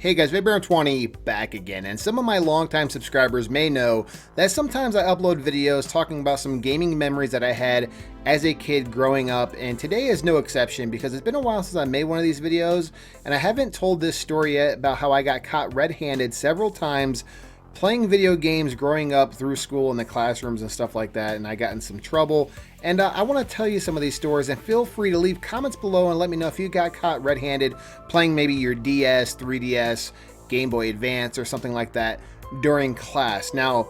Hey guys, BigBaron20 back again, and some of my longtime subscribers may know that sometimes I upload videos talking about some gaming memories that I had as a kid growing up, and today is no exception because it's been a while since I made one of these videos, and I haven't told this story yet about how I got caught red-handed several times playing video games growing up through school in the classrooms and stuff like that, and I got in some trouble. And I want to tell you some of these stories, and feel free to leave comments below and let me know if you got caught red-handed playing maybe your DS, 3DS, Game Boy Advance, or something like that during class. Now,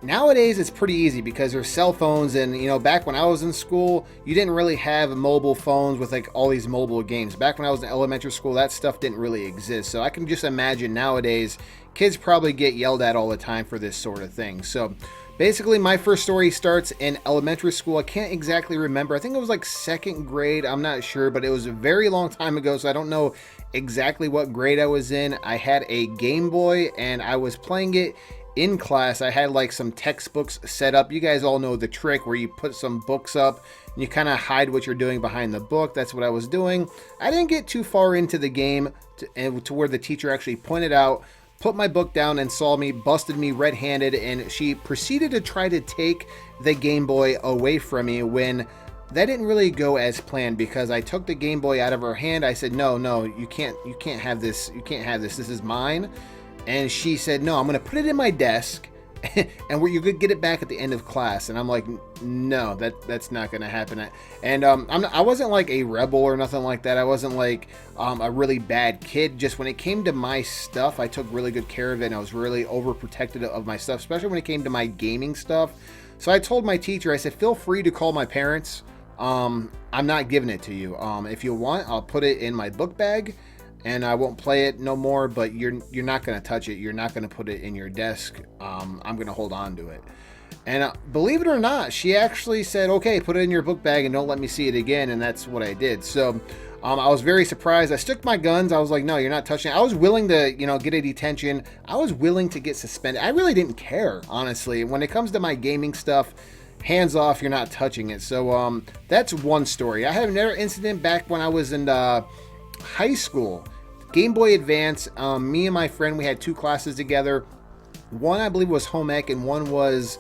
nowadays it's pretty easy because there's cell phones, and back when I was in school, you didn't really have mobile phones with like all these mobile games. Back when I was in elementary school, that stuff didn't really exist. So I can just imagine nowadays kids probably get yelled at all the time for this sort of thing. So basically my first story starts in elementary school. I can't exactly remember. I think it was like second grade. I'm not sure, but it was a very long time ago, so I don't know exactly what grade I was in. I had a Game Boy and I was playing it in class. I had like some textbooks set up. You guys all know the trick where you put some books up and you kind of hide what you're doing behind the book. That's what I was doing. I didn't get too far into the game to where the teacher actually pointed out, put my book down, and saw me, busted me red-handed, and she proceeded to try to take the Game Boy away from me when that didn't really go as planned, because I took the Game Boy out of her hand. I said, no, you can't have this. You can't have this. This is mine. And she said, no, I'm going to put it in my desk and you could get it back at the end of class. And I'm like, no, that's not going to happen. And I wasn't like a rebel or nothing like that. I wasn't like a really bad kid. Just when it came to my stuff, I took really good care of it, and I was really overprotective of my stuff, especially when it came to my gaming stuff. So I told my teacher, I said, feel free to call my parents. I'm not giving it to you. If you want, I'll put it in my book bag and I won't play it no more, but you're not going to touch it. You're not going to put it in your desk. I'm going to hold on to it. And believe it or not, she actually said, okay, put it in your book bag and don't let me see it again. And that's what I did. So I was very surprised. I stuck my guns. I was like, no, you're not touching it. I was willing to, get a detention. I was willing to get suspended. I really didn't care, honestly. When it comes to my gaming stuff, hands off, you're not touching it. So that's one story. I had another incident back when I was in high school. Game Boy Advance, me and my friend, we had two classes together. One, I believe, was home ec, and one was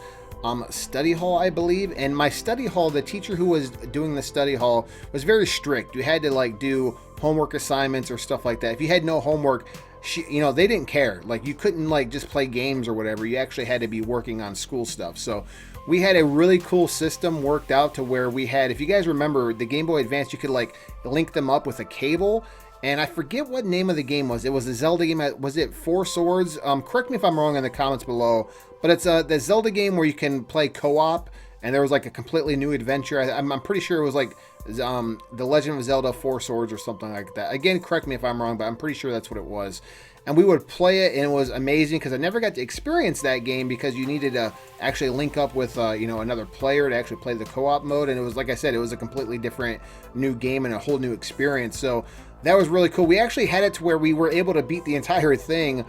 study hall, I believe. And my study hall, the teacher who was doing the study hall was very strict. You had to like do homework assignments or stuff like that. If you had no homework, they didn't care. Like, you couldn't like just play games or whatever. You actually had to be working on school stuff. So we had a really cool system worked out to where we had, if you guys remember the Game Boy Advance, you could like link them up with a cable. And I forget what name of the game was. It was a Zelda game. Was it Four Swords? Correct me if I'm wrong in the comments below. But it's the Zelda game where you can play co-op. And there was like a completely new adventure. I'm pretty sure it was like The Legend of Zelda Four Swords or something like that. Again, correct me if I'm wrong, but I'm pretty sure that's what it was. And we would play it, and it was amazing because I never got to experience that game because you needed to actually link up with another player to actually play the co-op mode. And it was, like I said, it was a completely different new game and a whole new experience. So that was really cool. We actually had it to where we were able to beat the entire thing.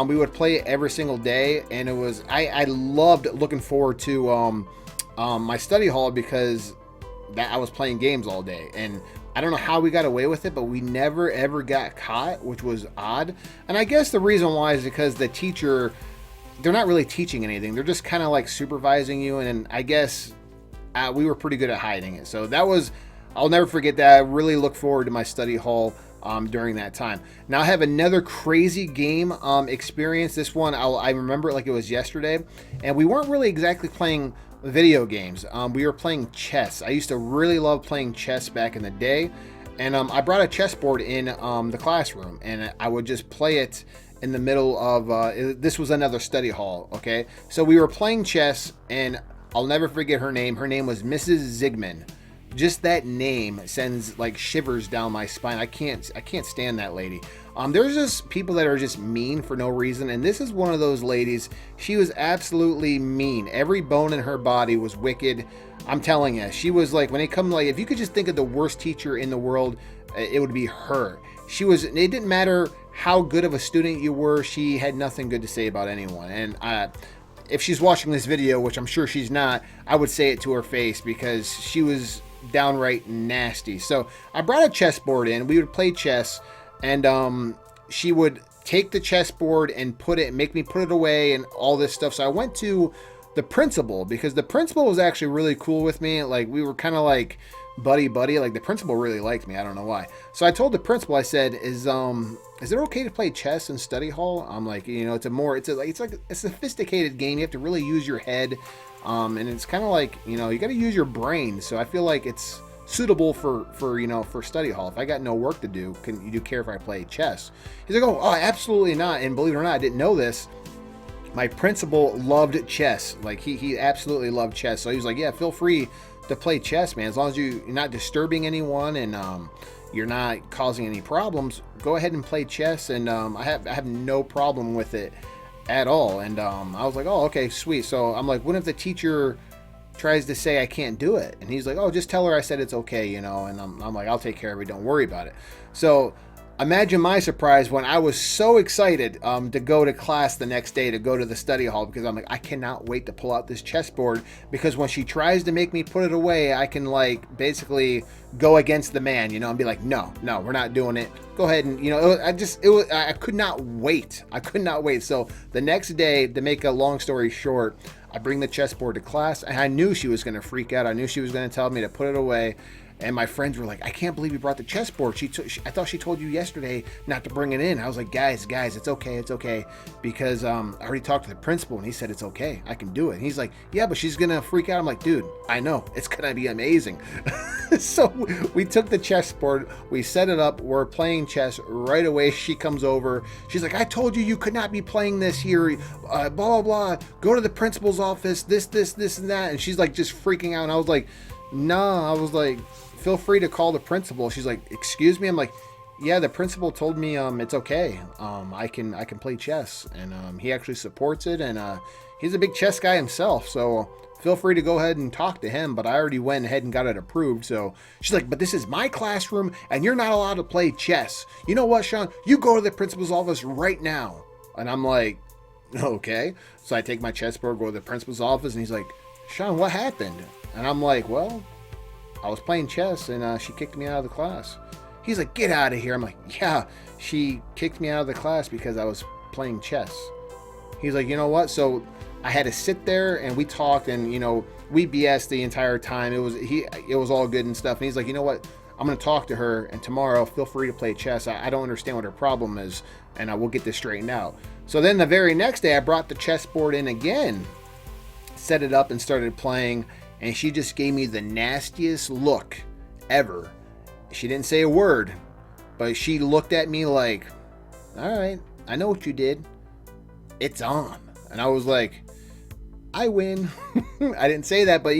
We would play it every single day, and it was I loved looking forward to my study hall because I was playing games all day. And I don't know how we got away with it, but we never ever got caught, which was odd. And I guess the reason why is because the teacher, they're not really teaching anything. They're just kind of like supervising you. And I guess we were pretty good at hiding it. So that was, I'll never forget that. I really look forward to my study hall during that time. Now I have another crazy game experience. This one, I remember it like it was yesterday. And we weren't really exactly playing video games. We were playing chess. I used to really love playing chess back in the day. And I brought a chessboard in the classroom. And I would just play it in the middle of, this was another study hall, okay? So we were playing chess, and I'll never forget her name. Her name was Mrs. Zigman. Just that name sends like shivers down my spine. I can't stand that lady. There's just people that are just mean for no reason, and this is one of those ladies. She was absolutely mean. Every bone in her body was wicked. I'm telling you, she was like, when it comes, like, if you could just think of the worst teacher in the world, it would be her. She was, it didn't matter how good of a student you were, she had nothing good to say about anyone. And if she's watching this video, which I'm sure she's not, I would say it to her face because she was downright nasty. So I brought a chessboard in. We would play chess, and she would take the chessboard and make me put it away and all this stuff. So I went to the principal because the principal was actually really cool with me. Like we were kind of like buddy. Like the principal really liked me. I don't know why. So I told the principal, I said, is it okay to play chess in study hall? I'm like, it's like a sophisticated game. You have to really use your head. And it's kind of like, you got to use your brain. So I feel like it's suitable for study hall. If I got no work to do, do you care if I play chess? He's like, oh, absolutely not. And believe it or not, I didn't know this. My principal loved chess. Like he absolutely loved chess. So he was like, yeah, feel free to play chess, man. As long as you're not disturbing anyone and you're not causing any problems, go ahead and play chess. And I have no problem with it at all. And I was like, oh, okay, sweet. So I'm like, what if the teacher tries to say I can't do it? And he's like, oh, just tell her I said it's okay, And I'm like, I'll take care of it. Don't worry about it. So imagine my surprise when I was so excited to go to class the next day, to go to the study hall, because I'm like, I cannot wait to pull out this chessboard, because when she tries to make me put it away, I can like basically go against the man, and be like, no, we're not doing it. Go ahead and, I could not wait. So the next day, to make a long story short, I bring the chessboard to class, and I knew she was going to freak out. I knew she was going to tell me to put it away. And my friends were like, I can't believe you brought the chessboard. I thought she told you yesterday not to bring it in. I was like, guys, it's okay. Because I already talked to the principal, and he said it's okay. I can do it. And he's like, yeah, but she's going to freak out. I'm like, dude, I know. It's going to be amazing. So we took the chessboard. We set it up. We're playing chess. Right away, she comes over. She's like, I told you could not be playing this here. Blah, blah, blah. Go to the principal's office. This, and that. And she's like just freaking out. And I was like, no, I was like, feel free to call the principal. She's like, excuse me? I'm like, yeah, the principal told me it's okay. I can play chess, and he actually supports it, and he's a big chess guy himself, so feel free to go ahead and talk to him. But I already went ahead and got it approved. So she's like, but this is my classroom, and you're not allowed to play chess. You know what, Sean? You go to the principal's office right now. And I'm like, okay. So I take my chessboard, go to the principal's office, and he's like, Sean, what happened? And I'm like, well, I was playing chess, and she kicked me out of the class. He's like, get out of here. I'm like, yeah, she kicked me out of the class because I was playing chess. He's like, you know what? So I had to sit there, and we talked, and we BS the entire time. It was all good and stuff. And he's like, you know what? I'm going to talk to her, and tomorrow feel free to play chess. I don't understand what her problem is, and I will get this straightened out. So then the very next day, I brought the chessboard in again, set it up, and started playing. And she just gave me the nastiest look ever. She didn't say a word, but she looked at me like, all right, I know what you did. It's on. And I was like, I win. I didn't say that, but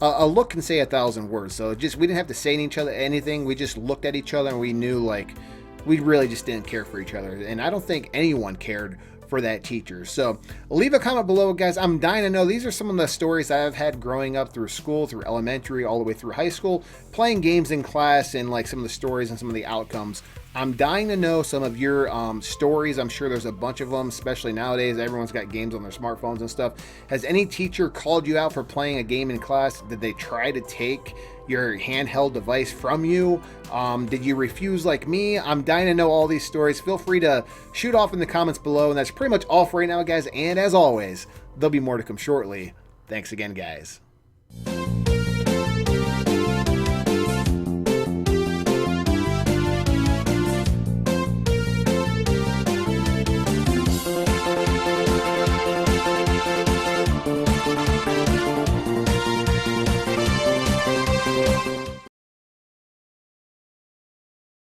a look can say 1,000 words. So we didn't have to say to each other anything. We just looked at each other, and we knew like we really just didn't care for each other. And I don't think anyone cared for that teacher. So leave a comment below, guys. I'm dying to know. These are some of the stories I've had growing up through school, through elementary, all the way through high school, playing games in class, and like some of the stories and some of the outcomes. I'm dying to know some of your stories. I'm sure there's a bunch of them, especially nowadays. Everyone's got games on their smartphones and stuff. Has any teacher called you out for playing a game in class? Did they try to take your handheld device from you? Did you refuse like me? I'm dying to know all these stories. Feel free to shoot off in the comments below. And that's pretty much all for right now, guys. And as always, there'll be more to come shortly. Thanks again, guys.